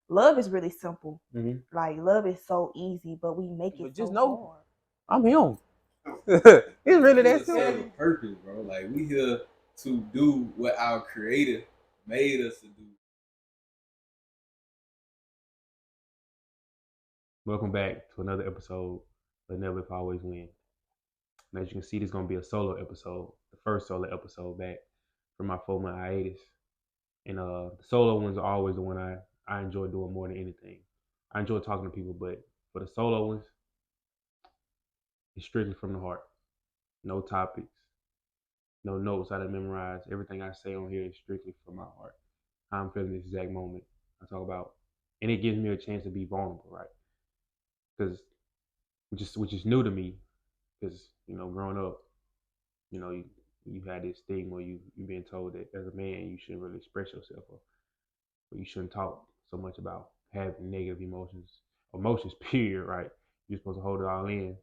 love is really simple. Mhm. Like love is so easy, but we make But it just so know, hard. I'm him. It's really We that here to serve simple. a purpose, bro. Like we here to do what our creator made us to do. Welcome back to another episode of Never If Always Win. And as you can see, this is gonna be a solo episode, the first solo episode back from my 4-month hiatus. And the solo ones are always the one I enjoy doing more than anything. I enjoy talking to people, but for the solo ones, it's strictly from the heart. No topics, no notes I done memorize. Everything I say on here is strictly from my heart. How I'm feeling this exact moment. I talk about, and it gives me a chance to be vulnerable, right? Because which is new to me. Because growing up, you had this thing where you being told that as a man you shouldn't really express yourself, or you shouldn't talk so much about having negative emotions. Period, right? You're supposed to hold it all in.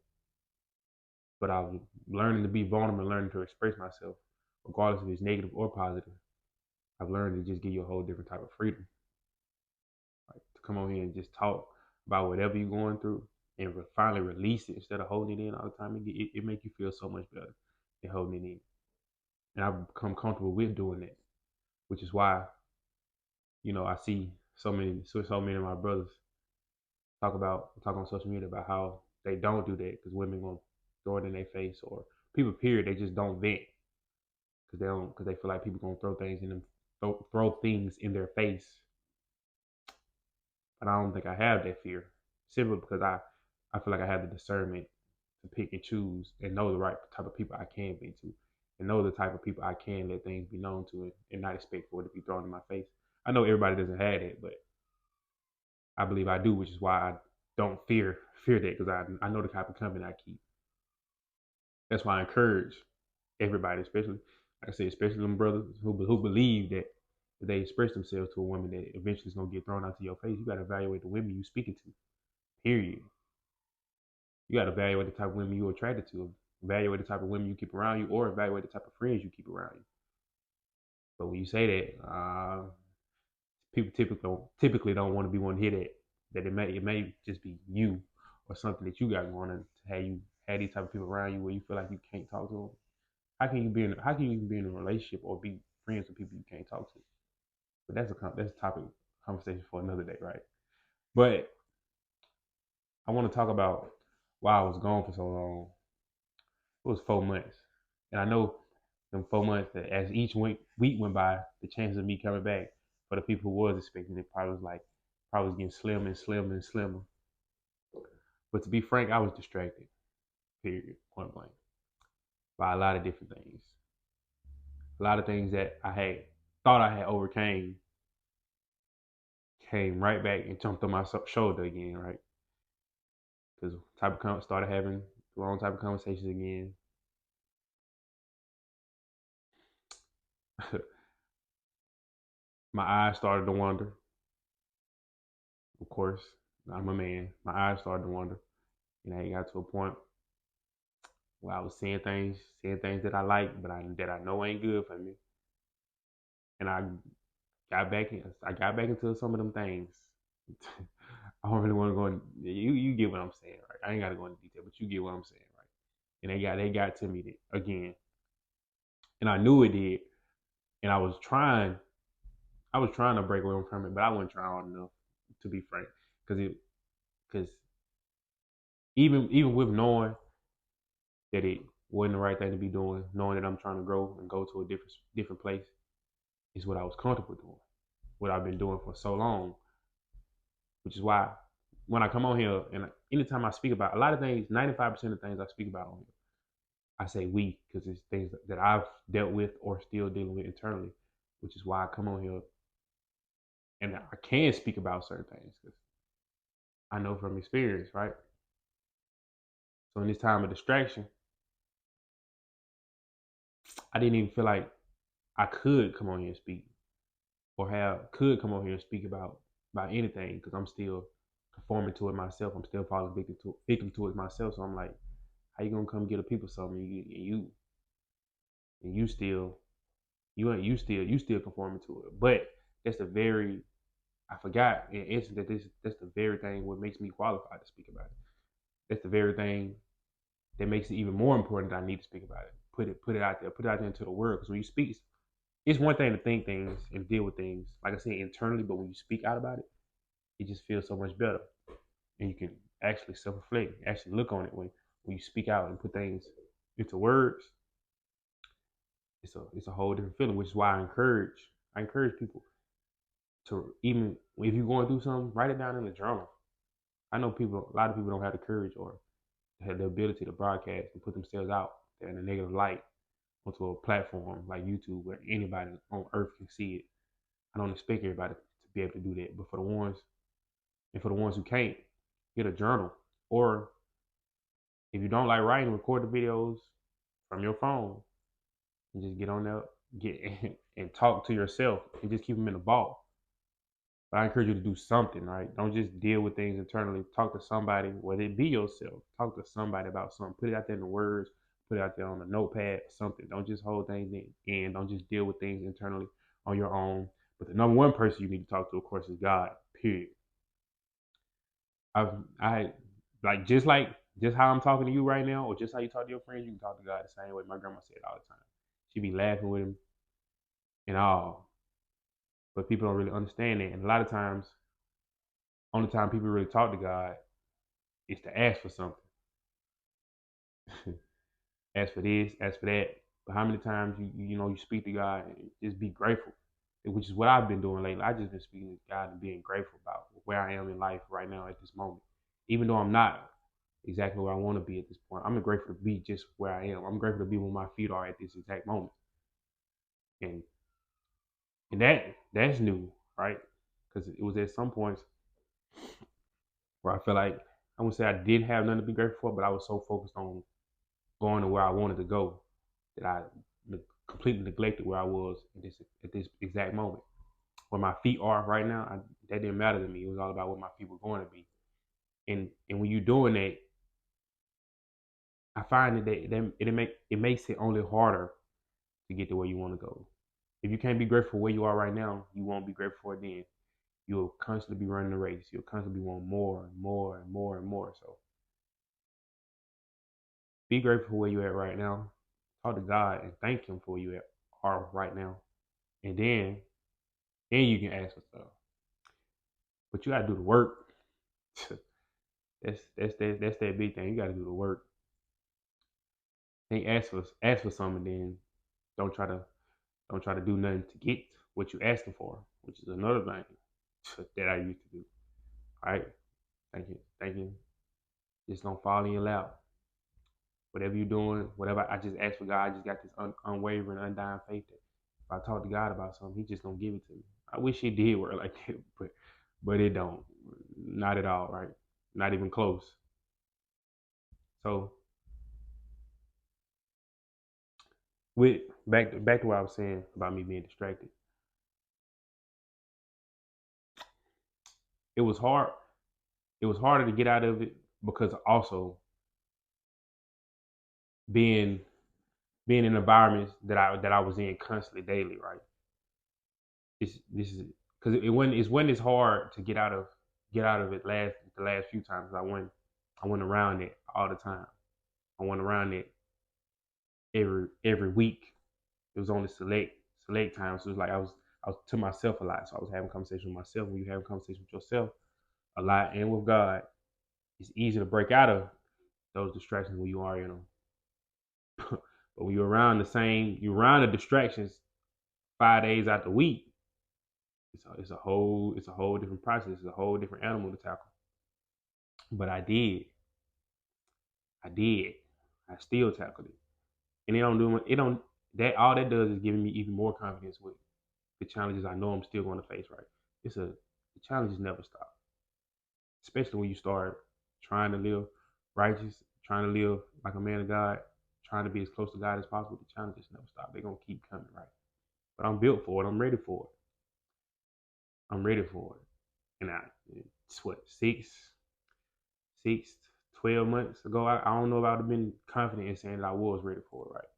But I was learning to be vulnerable, and learning to express myself, regardless if it's negative or positive. I've learned to just give you a whole different type of freedom, like to come on here and just talk about whatever you're going through and finally release it instead of holding it in all the time. It make you feel so much better than holding it in. And I've become comfortable with doing that, which is why I see so many of my brothers talk on social media about how they don't do that because women gonna throw it in their face, or people period, they just don't vent because they feel like people gonna throw things in their face. But I don't think I have that fear, simply because I feel like I have the discernment to pick and choose and know the right type of people I can be to, and know the type of people I can let things be known to, and not expect for it to be thrown in my face. I know everybody doesn't have it, but I believe I do, which is why I don't fear that, because I know the type of company I keep. That's why I encourage everybody, especially like I say, especially them brothers who believe that if they express themselves to a woman that eventually is gonna get thrown out to your face. You gotta evaluate the women you speaking to. Period. You gotta evaluate the type of women you're attracted to. Evaluate the type of women you keep around you, or evaluate the type of friends you keep around you. But when you say that, people typically don't want to be one to hear that. That it may just be you or something that you got going on to have you have these type of people around you where you feel like you can't talk to them. How can you even be in a relationship or be friends with people you can't talk to? But that's a topic conversation for another day, right? But I want to talk about why I was gone for so long. It was 4 months, and I know them 4 months that as each week went by, the chances of me coming back for the people who was expecting it probably was getting slimmer and slimmer and slimmer. But to be frank, I was distracted. Period. Point blank. By a lot of different things. A lot of things that I had thought I had overcame came right back and jumped on my shoulder again, right? Because started having the wrong type of conversations again. My eyes started to wander. Of course, I'm a man. My eyes started to wander, and I got to a point where I was seeing things that I like, but that I know ain't good for me. And I got back into some of them things. I don't really want to go in. You get what I'm saying, right? I ain't got to go into detail, but you get what I'm saying, right? And they got to me again, and I knew it did. And I was trying to break away from it, but I wasn't trying hard enough, to be frank, because even with knowing that it wasn't the right thing to be doing, knowing that I'm trying to grow and go to a different place, is what I was comfortable doing, what I've been doing for so long, which is why when I come on here and anytime I speak about a lot of things, 95% of things I speak about on here, I say we because it's things that I've dealt with or still dealing with internally, which is why I come on here and I can speak about certain things because I know from experience, right? So in this time of distraction, I didn't even feel like I could come on here and speak or could come on here and speak about anything because I'm still conforming to it myself. I'm still falling victim to it myself. So I'm like, how you gonna come get a people something and you still conforming to it? But that's a very I forgot in instant that that's the very thing what makes me qualified to speak about it. That's the very thing that makes it even more important that I need to speak about it. Put it out there. Put it out there into the world. Because when you speak, it's one thing to think things and deal with things, like I said, internally, but when you speak out about it, it just feels so much better. And you can actually self-reflect, actually look on it when you speak out and put things into words. It's a whole different feeling, which is why I encourage people to, even if you're going through something, write it down in a journal. I know a lot of people don't have the courage or have the ability to broadcast and put themselves out there in a negative light onto a platform like YouTube where anybody on earth can see it. I don't expect everybody to be able to do that, but for the ones who can't, get a journal, or if you don't like writing, record the videos from your phone and just get on there, get and talk to yourself and just keep them in the vault. But I encourage you to do something, right? Don't just deal with things internally. Talk to somebody, whether it be yourself. Talk to somebody about something. Put it out there in the words. Put it out there on a notepad or something. Don't just hold things in. Don't just deal with things internally on your own. But the number one person you need to talk to, of course, is God. Period. I just how I'm talking to you right now, or just how you talk to your friends, you can talk to God the same way. My grandma said all the time. She be laughing with him and all, but people don't really understand it. And a lot of times, only time people really talk to God is to ask for something. Ask for this, ask for that. But how many times you speak to God and just be grateful, which is what I've been doing lately. I just been speaking to God and being grateful about where I am in life right now at this moment, even though I'm not exactly where I want to be at this point. I'm grateful to be just where I am. I'm grateful to be where my feet are at this exact moment, and that's new, right? Because it was at some points where I felt like, I wouldn't say I didn't have nothing to be grateful for, but I was so focused on going to where I wanted to go that I completely neglected where I was at this exact moment. Where my feet are right now, that didn't matter to me. It was all about where my feet were going to be. And when you're doing that, I find that it makes it only harder to get to where you want to go. If you can't be grateful for where you are right now, you won't be grateful for it then. You'll constantly be running the race. You'll constantly be wanting more and more and more and more. So be grateful for where you're at right now. Talk to God and thank Him for where you are right now. And then you can ask for stuff. But you gotta do the work. That's that big thing. You gotta do the work. Ain't ask for something, then don't try to don't try to do nothing to get what you're asking for, which is another thing that I used to do. All right, thinking, just don't fall in your lap. Whatever you're doing, whatever, I just ask for God. I just got this unwavering, undying faith that if I talk to God about something, He just gonna give it to me. I wish it did work like that, but it don't. Not at all, right? Not even close. So with back to what I was saying about me being distracted. It was hard. It was harder to get out of it because also being being in environments that I was in constantly daily, right? This is because it wasn't as hard to get out of it the last few times. I went around it all the time. I went around it every week. It was only select times. So it was like I was to myself a lot. So I was having conversation with myself. When you have a conversation with yourself a lot and with God, it's easy to break out of those distractions when you are in them. But when you're around the distractions 5 days out the week, it's a whole different process. It's a whole different animal to tackle. But I did, I still tackled it, and it don't that all that does is giving me even more confidence with the challenges I know I'm still going to face. Right, the challenges never stop, especially when you start trying to live righteous, trying to live like a man of God, trying to be as close to God as possible. The challenges never stop. They're gonna keep coming, right? But I'm built for it. I'm ready for it. I'm ready for it. And it's what, 6, 12 months ago, I don't know if I would have been confident in saying that I was ready for it, right?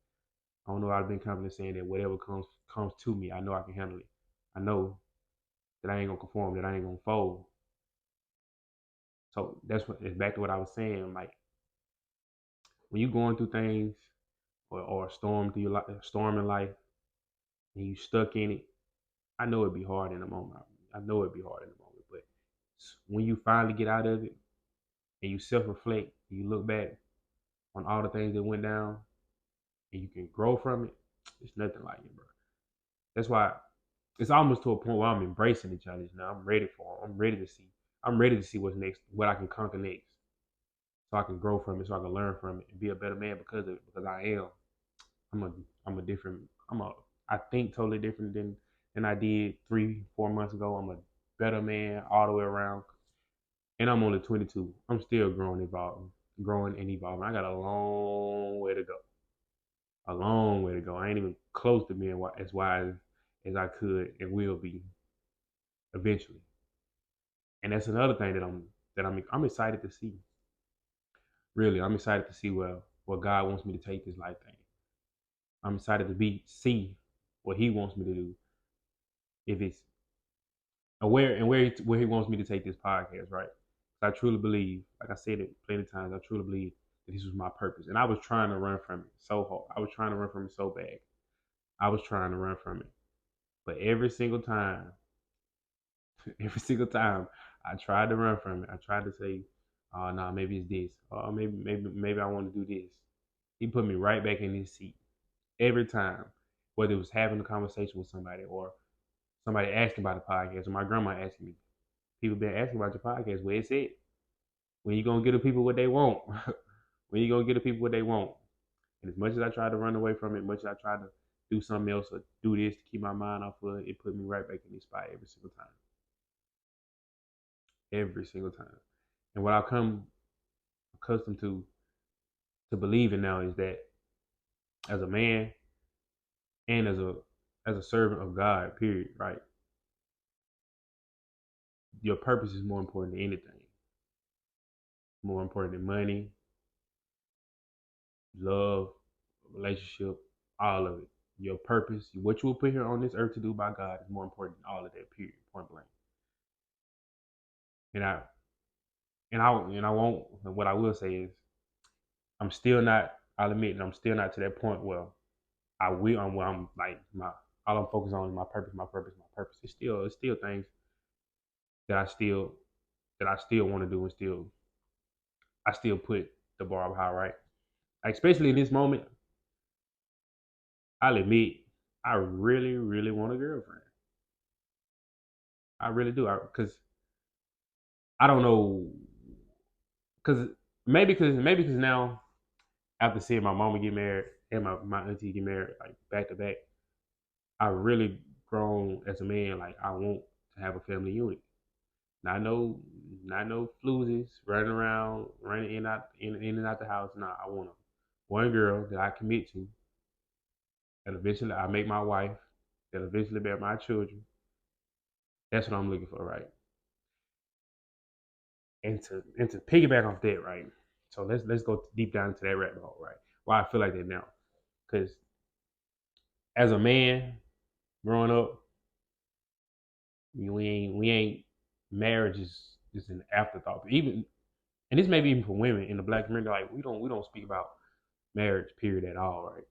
I don't know if I'd have been confident saying that whatever comes to me, I know I can handle it. I know that I ain't gonna conform, that I ain't gonna fold. So it's back to what I was saying. Like when you going through things or a storm through your life, a storm in life, and you stuck in it, I know it'd be hard in the moment. I know it'd be hard in the moment, but when you finally get out of it and you self-reflect, you look back on all the things that went down, and you can grow from it. It's nothing like it, bro. That's why it's almost to a point where I'm embracing the challenge now. I'm ready for it. I'm ready to see. I'm ready to see what's next, what I can conquer next, so I can grow from it, so I can learn from it, and be a better man because of it. Because I am. I'm a. I'm a different. I'm a. I think totally different than I did 3-4 months ago. I'm a better man all the way around, and I'm only 22. I'm still growing and evolving. I got a long way to go. A long way to go. I ain't even close to being as wise as I could and will be eventually. And that's another thing that I'm excited to see. Really, I'm excited to see where God wants me to take this life thing. I'm excited to see what He wants me to do. If it's where He wants me to take this podcast, right? I truly believe, like I said it plenty of times, I truly believe that this was my purpose. And I was trying to run from it so hard. I was trying to run from it so bad. I was trying to run from it. But every single time, every single time I tried to run from it, I tried to say, oh no, maybe it's this. Oh, maybe I want to do this. He put me right back in his seat. Every time. Whether it was having a conversation with somebody or somebody asking about the podcast or my grandma asking me. People been asking about your podcast. Where it's at? When you gonna get the people what they want? When you gonna get the people what they want? And as much as I tried to run away from it, much as I tried to do something else or do this to keep my mind off of it, it put me right back in this spot every single time. Every single time. And what I've come accustomed to believing now is that as a man and as a servant of God, period, right? Your purpose is more important than anything. More important than money, love, relationship, all of it. Your purpose, what you were put here on this earth to do by God is more important than all of that, period, point blank. And I won't, what I will say is I'll admit, I'm still not to that point where I'm like all I'm focused on is my purpose, my purpose, my purpose. It's still things that I still want to do and I still put the bar up high, right? Like, especially in this moment, I'll admit I really, really want a girlfriend. I really do. Because I don't know. Because maybe because now after seeing my mama get married and my auntie get married like back to back, I really grown as a man. Like I want to have a family unit. Not no floozies running around, running in and out the house. Nah, I want one girl that I commit to, and eventually I make my wife, that eventually bear my children. That's what I'm looking for, right? And to piggyback off that, right? So let's go deep down into that rabbit hole, right? Why I feel like that now, because as a man growing up, we ain't marriage is an afterthought. Even and this may be even for women in the black community, like we don't speak about marriage period at all, right?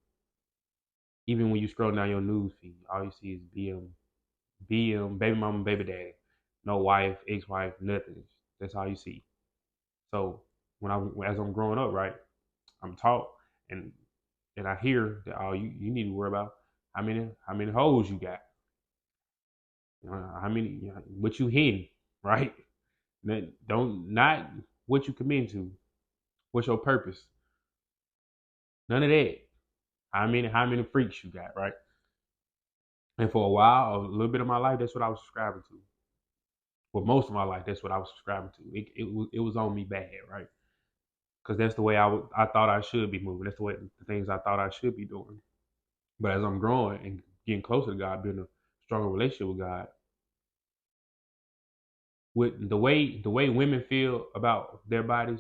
Even when you scroll down your news feed, all you see is baby mama, baby daddy, no wife, ex-wife, nothing. That's all you see. So as I'm growing up, right, I'm taught and I hear that you need to worry about how many hoes you got, how many what you hitting, right? Don't not what you commit to, what's your purpose, none of that. How many freaks you got, right? And for a while, a little bit of my life, that's what I was subscribing to. For most of my life, that's what I was subscribing to. It was on me bad, right? Because that's the way I thought I should be moving. That's the things I thought I should be doing. But as I'm growing and getting closer to God, building a stronger relationship with God, with the way women feel about their bodies,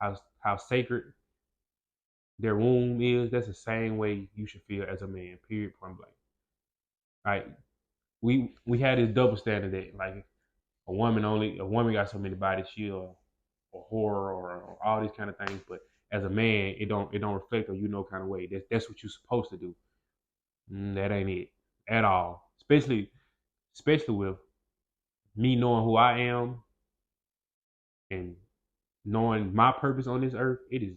how sacred their womb is, that's the same way you should feel as a man. Period. Point blank. Right? we had this double standard that like a woman got so many bodies, she a whore or all these kind of things. But as a man, it don't reflect on you no kind of way. That's what you're supposed to do. That ain't it at all. Especially with me knowing who I am and knowing my purpose on this earth. It's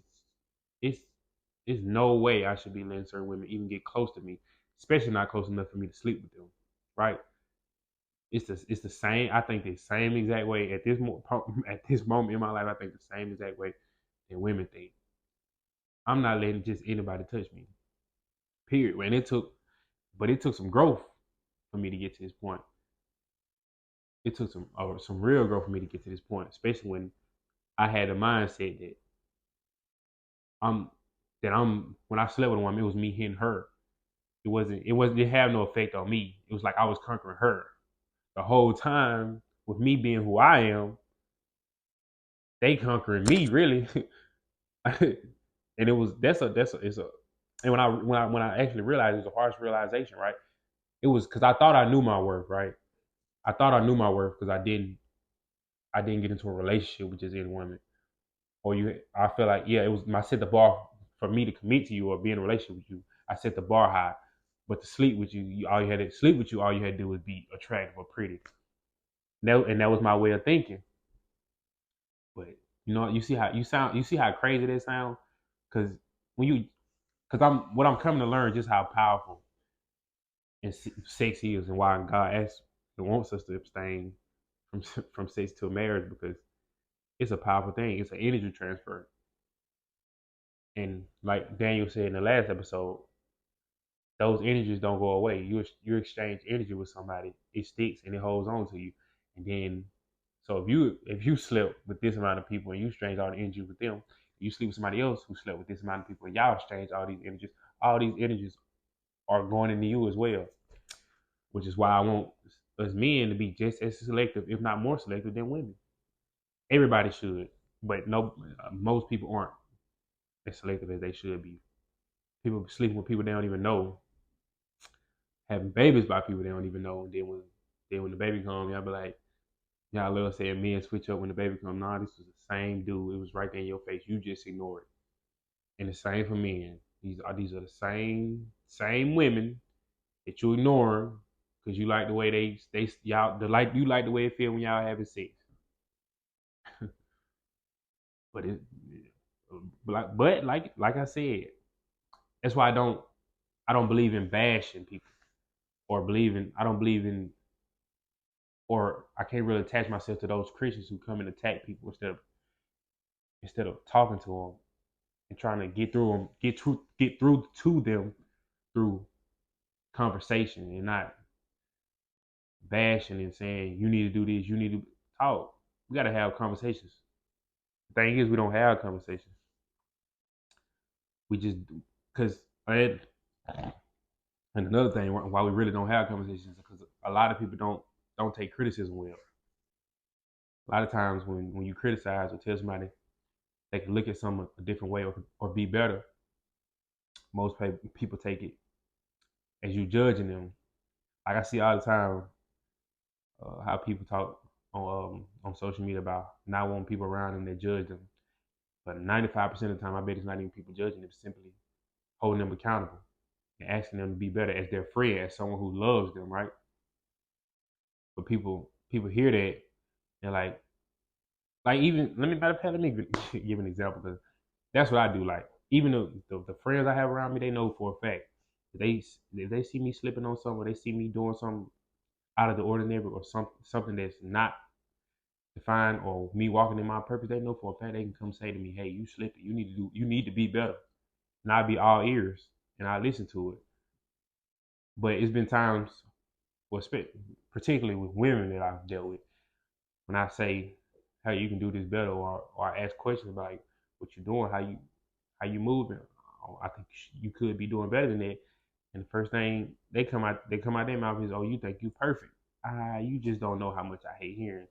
it's no way I should be letting certain women even get close to me, especially not close enough for me to sleep with them. Right? It's the same. I think the same exact way at at this moment in my life. I think the same exact way that women think. I'm not letting just anybody touch me. Period. But it took some growth for me to get to this point. It took some real growth for me to get to this point, especially when I had a mindset I'm I'm when I slept with a woman, it was me hitting her. It had no effect on me. It was like I was conquering her. The whole time with me being who I am, they conquering me really. And it was that's a it's a and when I actually realized it was a harsh realization, right? It was because I thought I knew my worth, right? I thought I knew my worth because I didn't get into a relationship with just any woman. I feel like, yeah, it was I set the bar for me to commit to you or be in a relationship with you. I set the bar high. But to sleep with you, all you had to sleep with you, all you had to do was be attractive or pretty. And that was my way of thinking. But you see how crazy that sounds? Cause when you cause I'm coming to learn just how powerful and sex is and why God asks and wants us to abstain from from sex to marriage because it's a powerful thing. It's an energy transfer. And like Daniel said in the last episode, those energies don't go away. You exchange energy with somebody, it sticks and it holds on to you. And then, so if you slept with this amount of people and you exchange all the energy with them, you sleep with somebody else who slept with this amount of people and y'all exchange all these energies. All these energies are going into you as well, which is why I want us men to be just as selective, if not more selective, than women. Everybody should, but no, most people aren't as selective as they should be. People sleeping with people they don't even know, having babies by people they don't even know. And then when the baby comes, y'all be like, y'all love saying men switch up when the baby comes. Nah, this was the same dude. It was right there in your face. You just ignored it. And the same for men. These are the same women that you ignore because you like the way they y'all the like you like the way it feel when y'all having sex. But like I said, that's why I don't believe in bashing people or I don't believe in or I can't really attach myself to those Christians who come and attack people instead of talking to them and trying to get through to them through conversation and not bashing and saying you need to do this, you need to talk. We gotta have conversations. The thing is, we don't have conversations. We just because and another thing why we really don't have conversations is because a lot of people don't take criticism well. A lot of times when you criticize or tell somebody they can look at something a different way or be better, most people take it as you judging them. Like I see all the time how people talk on social media about not wanting people around them that judge them. But 95% of the time, I bet it's not even people judging them, simply holding them accountable and asking them to be better as their friend, as someone who loves them, right? But people hear that and like even let me give an example because that's what I do. Like even the friends I have around me, they know for a fact if they see me slipping on something, or they see me doing something out of the ordinary, or something that's not defined, or me walking in my purpose, they know for a fact they can come say to me, "Hey, you slipping. You need to be better." And I'll be all ears and I listen to it. But it's been times, well, particularly with women that I've dealt with, when I say, "Hey, you can do this better," or I ask questions about like, what you're doing, how you moving. Oh, I think you could be doing better than that. And the first thing they come out their mouth is, "Oh, you think you perfect? You just don't know how much I hate hearing.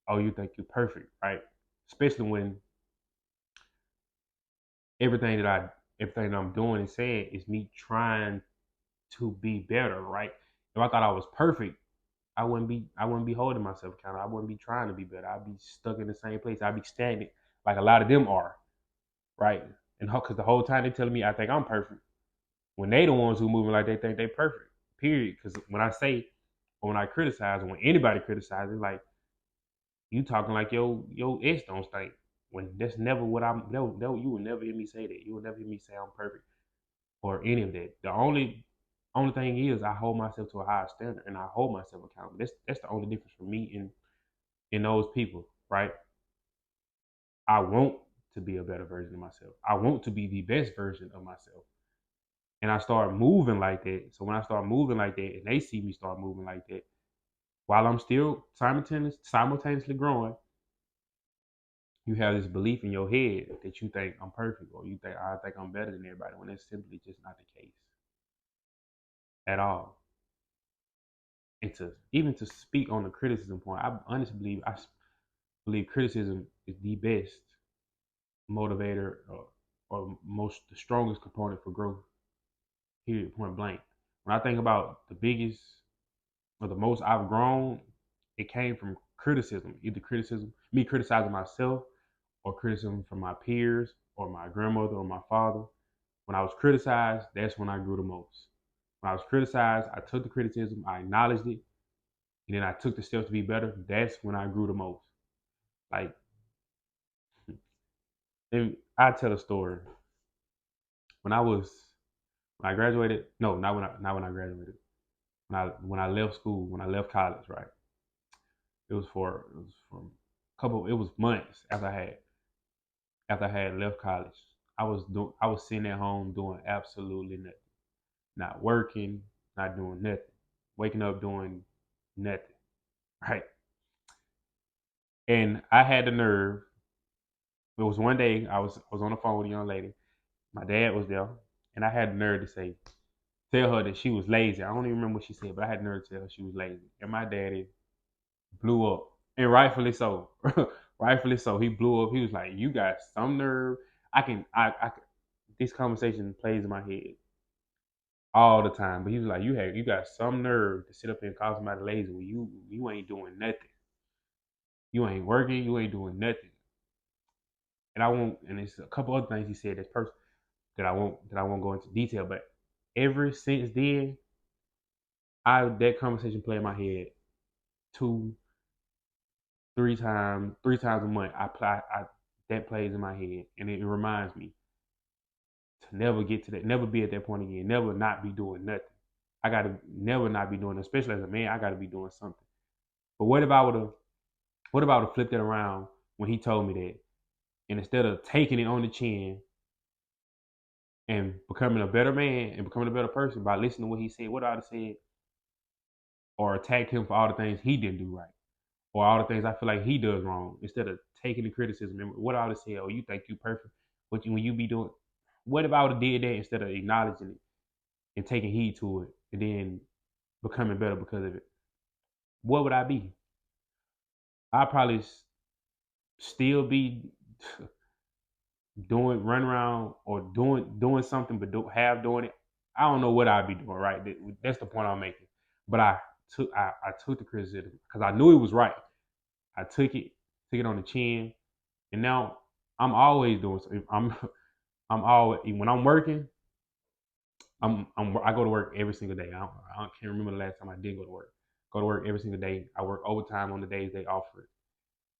Oh, you think you're perfect, right?" Especially when everything that I everything that I'm doing and saying is me trying to be better, right? If I thought I was perfect, I wouldn't be holding myself accountable. I wouldn't be trying to be better. I'd be stuck in the same place. I'd be stagnant like a lot of them are, right? And because the whole time they telling me I think I'm perfect, when they the ones who moving like they think they perfect. Period. Because when I say or when I criticize, or when anybody criticizes, like you talking like your ex don't stink. When that's never what I'm. No, you will never hear me say that. You will never hear me say I'm perfect or any of that. The only thing is I hold myself to a higher standard and I hold myself accountable. That's the only difference for me in those people, right? I want to be a better version of myself. I want to be the best version of myself. And I start moving like that. So when I start moving like that and they see me start moving like that, while I'm still simultaneously growing, you have this belief in your head that you think I'm perfect or you think I think I'm better than everybody when that's simply just not the case at all. And to even to speak on the criticism point, I honestly believe criticism is the best motivator or most the strongest component for growth. Period. Point blank. When I think about the biggest or the most I've grown, it came from criticism. Either criticism, me criticizing myself, or criticism from my peers, or my grandmother, or my father. When I was criticized, that's when I grew the most. When I was criticized, I took the criticism, I acknowledged it, and then I took the steps to be better. That's when I grew the most. Like, and I tell a story. When I graduated, no, not when I graduated. When I left school, when I left college, right? It was for it was months after I had left college. I was sitting at home doing absolutely nothing. Not working, not doing nothing. Waking up doing nothing. Right. And I had the nerve. It was one day I was on the phone with a young lady. My dad was there, and I had the nerve to tell her that she was lazy. I don't even remember what she said, but I had the nerve to tell her she was lazy. And my daddy blew up, and rightfully so. Rightfully so. He blew up. He was like, "You got some nerve." I this conversation plays in my head all the time. But he was like, you got some nerve to sit up here and call somebody lazy when you ain't doing nothing. You ain't working. You ain't doing nothing. And I won't. And there's a couple other things he said that's personal that I won't go into detail. But ever since then, that conversation played in my head two, three times a month. That plays in my head, and it reminds me to never get to that, never be at that point again, never not be doing nothing. I gotta never not be doing, especially as a man, I gotta be doing something. But what if I would have flipped it around when he told me that, and instead of taking it on the chin and becoming a better man and becoming a better person by listening to what he said, what I would have said, or attacked him for all the things he didn't do right, or all the things I feel like he does wrong, instead of taking the criticism, and what I would have said, oh, you think you perfect, but when you be doing, what if I would have did that instead of acknowledging it and taking heed to it and then becoming better because of it? What would I be? I'd probably still be run around or doing something, but doing it. I don't know what I'd be doing. Right, that's the point I'm making. But I took the criticism because I knew it was right. I took it on the chin, and now I'm always doing something. I'm always when I'm working. I go to work every single day. I can't remember the last time I did go to work. Go to work every single day. I work overtime on the days they offer it,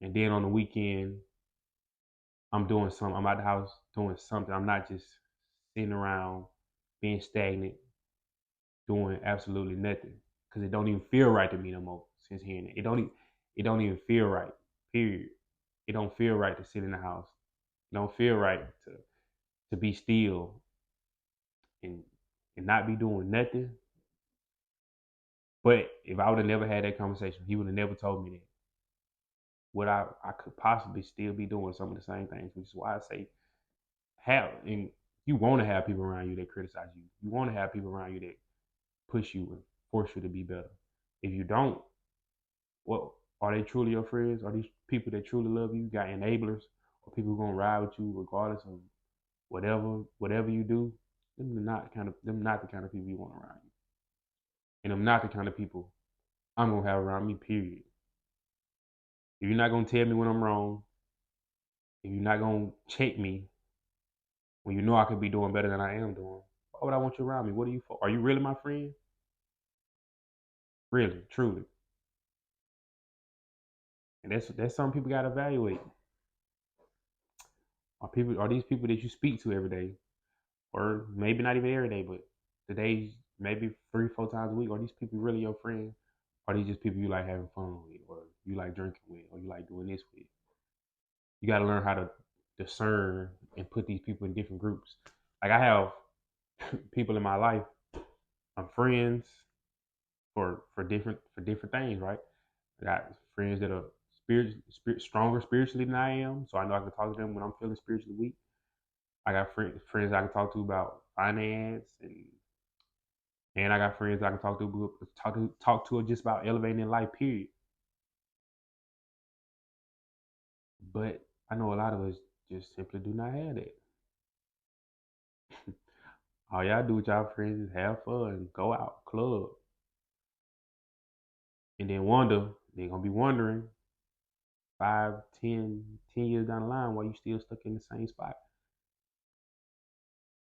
and then on the weekend I'm doing something. I'm at the house doing something. I'm not just sitting around being stagnant, doing absolutely nothing because it don't even feel right to me no more. Since hearing it, it don't even feel right. Period. It don't feel right to sit in the house. It don't feel right to be still and not be doing nothing. But if I would have never had that conversation, he would have never told me that. What I could possibly still be doing some of the same things, which is why I say and you want to have people around you that criticize you. You want to have people around you that push you and force you to be better. If you don't, what are they truly your friends? Are these people that truly love you? You got enablers or people who gonna ride with you regardless of whatever you do? Them not the kind of people you want around you. And I'm not the kind of people I'm gonna have around me, period. If you're not gonna tell me when I'm wrong, if you're not gonna check me when you know I could be doing better than I am doing, why would I want you around me? What are you for? Are you really my friend? Really, truly. And that's something people gotta evaluate. Are these people that you speak to every day? Or maybe not even every day, but today, maybe 3, 4 times a week, are these people really your friend? Are these just people you like having fun with, or you like drinking with, or you like doing this with? You got to learn how to discern and put these people in different groups. Like I have people in my life, I'm friends for different things, right? I got friends that are stronger spiritually than I am, so I know I can talk to them when I'm feeling spiritually weak. I got friends I can talk to about finance, and I got friends I can talk to just about elevating in life. Period. But I know a lot of us just simply do not have that. All y'all do with y'all friends is have fun, go out, club, and then wonder. They're gonna be wondering 5, 10 years down the line why you still stuck in the same spot.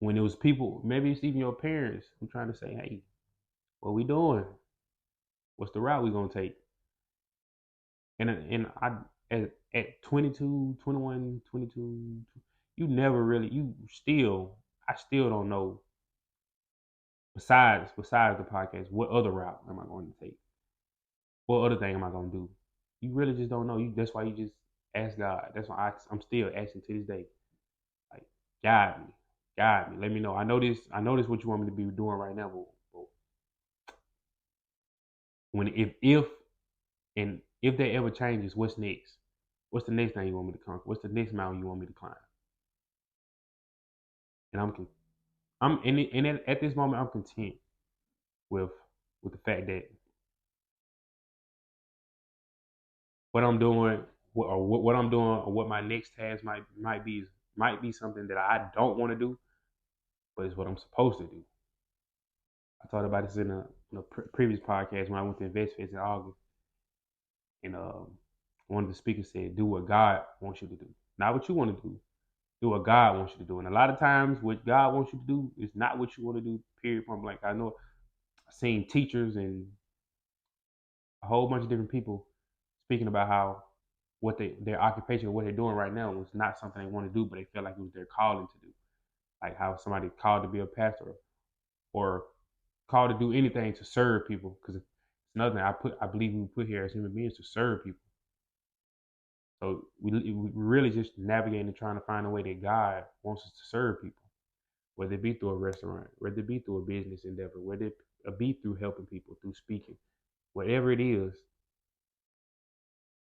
When it was people, maybe it's even your parents who trying to say, "Hey, what we doing? What's the route we gonna take?" And I at 22, 21, 22, you never really I still don't know. Besides the podcast, what other route am I going to take? What other thing am I going to do? You really just don't know. That's why you just ask God. That's why I'm still asking to this day. Like, guide me, guide me. Let me know. I know this. I know this. What you want me to be doing right now. But when if that ever changes, what's next? What's the next thing you want me to conquer? What's the next mountain you want me to climb? And at this moment I'm content with the fact that what I'm doing, what I'm doing, or what my next task might be something that I don't want to do, but it's what I'm supposed to do. I talked about this in a previous podcast when I went to InvestFest in August, and one of the speakers said, "Do what God wants you to do, not what you want to do. Do what God wants you to do." And a lot of times, what God wants you to do is not what you want to do. Period. Point blank. I know I've seen teachers and a whole bunch of different people speaking about how their occupation or what they're doing right now was not something they want to do, but they felt like it was their calling to do. Like how somebody called to be a pastor or called to do anything to serve people. Because it's another thing I believe we put here as human beings to serve people. So we really just navigating and trying to find a way that God wants us to serve people, whether it be through a restaurant, whether it be through a business endeavor, whether it be through helping people, through speaking, whatever it is.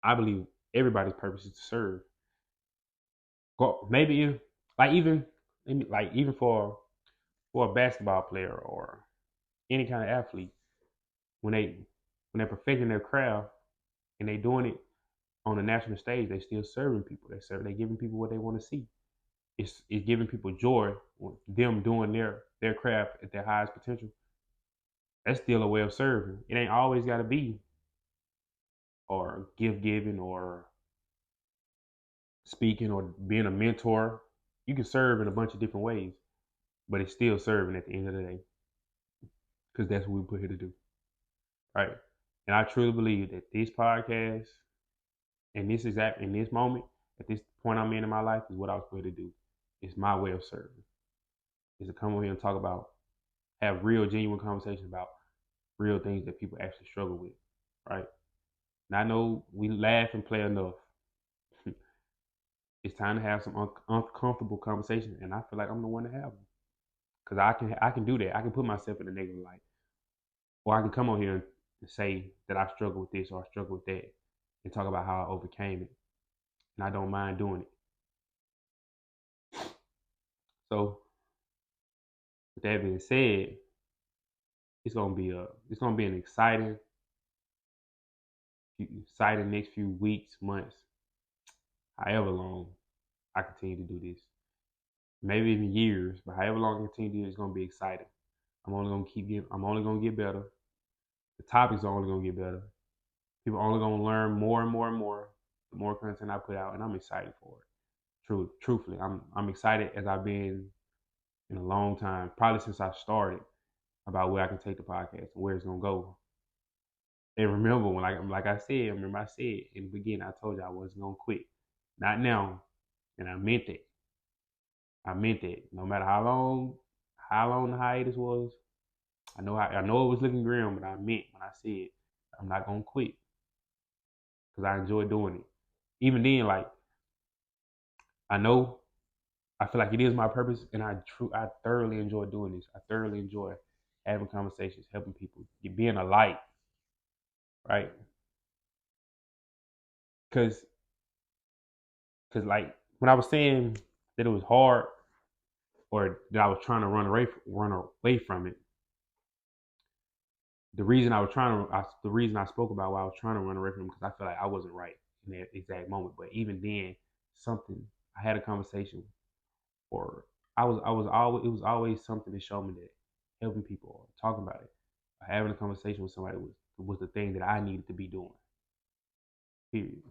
I believe everybody's purpose is to serve. Maybe if, like even for a basketball player or any kind of athlete, when they're perfecting their craft and they doing it on the national stage, they still serving people. They giving people what they want to see. It's giving people joy with them doing their craft at their highest potential. That's still a way of serving. It ain't always got to be or gift giving or speaking or being a mentor. You can serve in a bunch of different ways, but it's still serving at the end of the day because that's what we put here to do, right? And I truly believe that this podcast in this moment, at this point I'm in my life, is what I was put to do. It's my way of serving. Is to come over here and talk about, have real, genuine conversations about real things that people actually struggle with, right? And I know we laugh and play enough. It's time to have some uncomfortable conversations, and I feel like I'm the one to have them because I can do that. I can put myself in a negative light, or I can come on here and say that I struggle with this or I struggle with that, and talk about how I overcame it, and I don't mind doing it. So, with that being said, it's gonna be an exciting next few weeks, months, however long I continue to do this. Maybe even years, but however long I continue to do it, it's gonna be exciting. I'm only gonna get better. The topics are only gonna get better. People are only gonna learn more and more and more the more content I put out, and I'm excited for it. Truthfully, I'm excited as I've been in a long time, probably since I started, about where I can take the podcast and where it's gonna go. And remember, when like I said, remember I said in the beginning, I told you I wasn't gonna quit. Not now, and I meant it. I meant it. No matter how long the hiatus was, I know it was looking grim, but I meant when I said I'm not gonna quit because I enjoy doing it. Even then, like I know I feel like it is my purpose, and I thoroughly enjoy doing this. I thoroughly enjoy having conversations, helping people, being a light, right? Because like when I was saying that it was hard or that I was trying to run away from it, the reason the reason I spoke about why I was trying to run away from it because I felt like I wasn't right in that exact moment. But even then, I had a conversation, or I was always it was always something to show me that helping people or talking about it, or having a conversation with somebody was the thing that I needed to be doing. Period.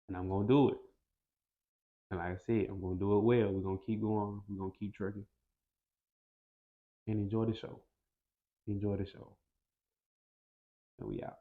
And I'm gonna do it. And like I said, I'm gonna do it well. We're gonna keep going. We're gonna keep trucking and enjoy the show. Enjoy the show. And we out.